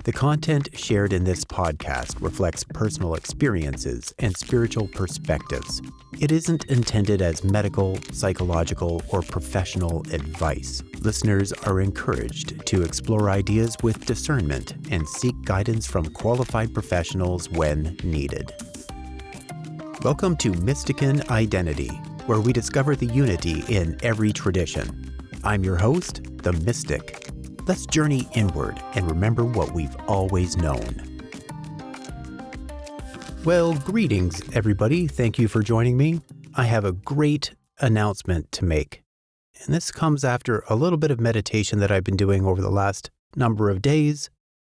The content shared in this podcast reflects personal experiences and spiritual perspectives. It isn't intended as medical, psychological, or professional advice. Listeners are encouraged to explore ideas with discernment and seek guidance from qualified professionals when needed. Welcome to Mystican Identity, where we discover the unity in every tradition. I'm your host, the Mystic. Let's journey inward and remember what we've always known. Well, greetings, everybody. Thank you for joining me. I have a great announcement to make. And this comes after a little bit of meditation that I've been doing over the last number of days.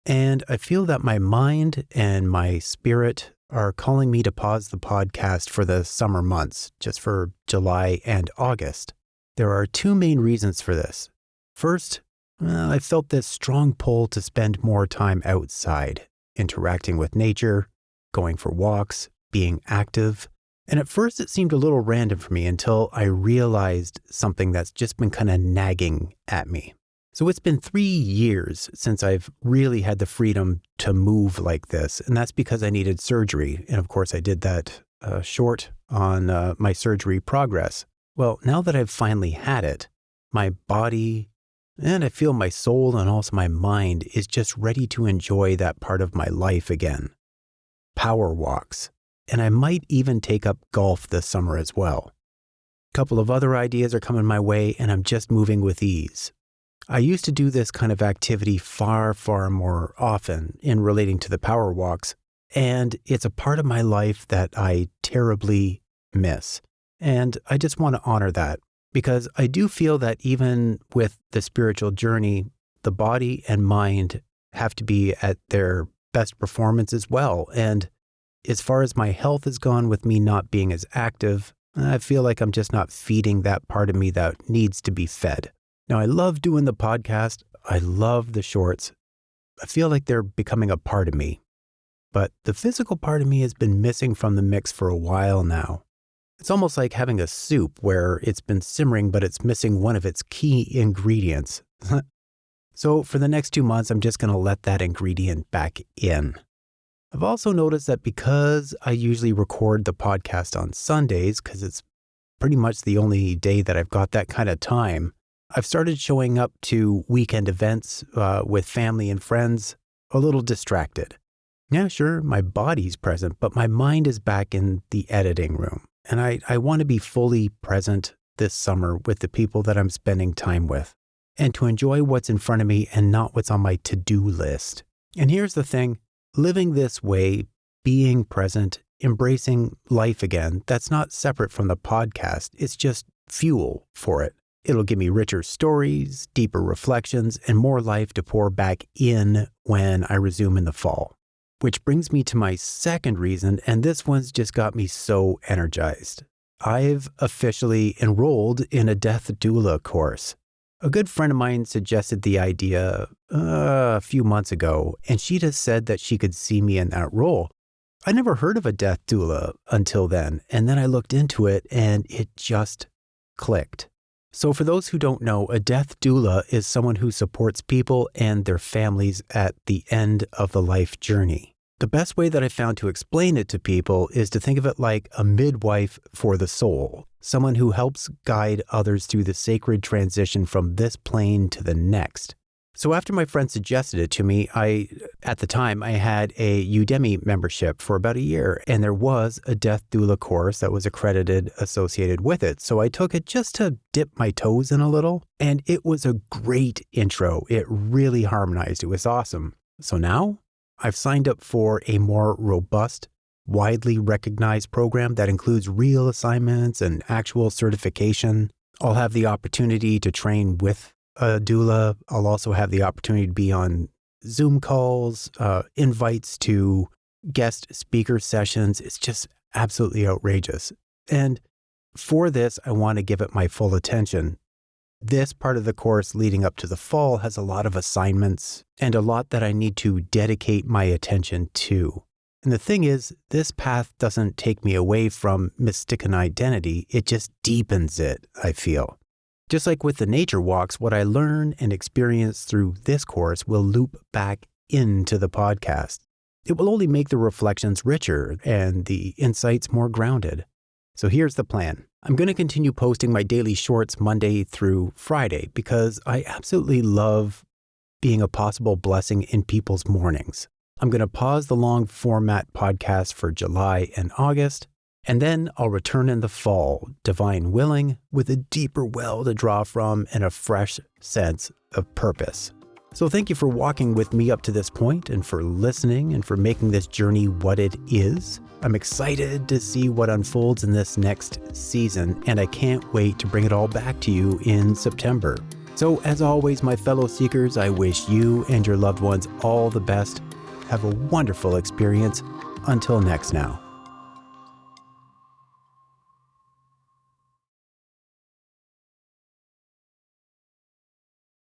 And I feel that my mind and my spirit are calling me to pause the podcast for the summer months, just for July and August. There are two main reasons for this. First, I felt this strong pull to spend more time outside, interacting with nature, going for walks, being active. And at first it seemed a little random for me until I realized something that's just been kind of nagging at me. So it's been 3 years since I've really had the freedom to move like this, and that's because I needed surgery. And of course I did that short on my surgery progress. Well, now that I've finally had it, my body, and I feel my soul and also my mind is just ready to enjoy that part of my life again. Power walks. And I might even take up golf this summer as well. A couple of other ideas are coming my way and I'm just moving with ease. I used to do this kind of activity far, far more often in relating to the power walks. And it's a part of my life that I terribly miss. And I just want to honor that. Because I do feel that even with the spiritual journey, the body and mind have to be at their best performance as well. And as far as my health has gone with me not being as active, I feel like I'm just not feeding that part of me that needs to be fed. Now, I love doing the podcast. I love the shorts. I feel like they're becoming a part of me. But the physical part of me has been missing from the mix for a while now. It's almost like having a soup where it's been simmering, but it's missing one of its key ingredients. So for the next 2 months, I'm just going to let that ingredient back in. I've also noticed that because I usually record the podcast on Sundays, because it's pretty much the only day that I've got that kind of time, I've started showing up to weekend events with family and friends a little distracted. Yeah, sure, my body's present, but my mind is back in the editing room. And I want to be fully present this summer with the people that I'm spending time with and to enjoy what's in front of me and not what's on my to-do list. And here's the thing, living this way, being present, embracing life again, that's not separate from the podcast. It's just fuel for it. It'll give me richer stories, deeper reflections, and more life to pour back in when I resume in the fall. Which brings me to my second reason, and this one's just got me so energized. I've officially enrolled in a Death Doula course. A good friend of mine suggested the idea a few months ago, and she just said that she could see me in that role. I never heard of a Death Doula until then, and then I looked into it and it just clicked. So for those who don't know, a Death Doula is someone who supports people and their families at the end of the life journey. The best way that I found to explain it to people is to think of it like a midwife for the soul, someone who helps guide others through the sacred transition from this plane to the next. So after my friend suggested it to me, at the time, I had a Udemy membership for about a year, and there was a Death Doula course that was accredited associated with it. So I took it just to dip my toes in a little, and it was a great intro. It really harmonized. It was awesome. So now I've signed up for a more robust, widely recognized program that includes real assignments and actual certification. I'll have the opportunity to train with a doula. I'll also have the opportunity to be on Zoom calls, invites to guest speaker sessions. It's just absolutely outrageous. And for this, I want to give it my full attention. This part of the course leading up to the fall has a lot of assignments and a lot that I need to dedicate my attention to. And the thing is, this path doesn't take me away from Mystican Identity. It just deepens it, I feel. Just like with the nature walks, what I learn and experience through this course will loop back into the podcast. It will only make the reflections richer and the insights more grounded. So here's the plan. I'm going to continue posting my daily shorts Monday through Friday because I absolutely love being a possible blessing in people's mornings. I'm going to pause the long format podcast for July and August, and then I'll return in the fall, divine willing, with a deeper well to draw from and a fresh sense of purpose. So thank you for walking with me up to this point and for listening and for making this journey what it is. I'm excited to see what unfolds in this next season, and I can't wait to bring it all back to you in September. So as always, my fellow seekers, I wish you and your loved ones all the best. Have a wonderful experience. Until next now.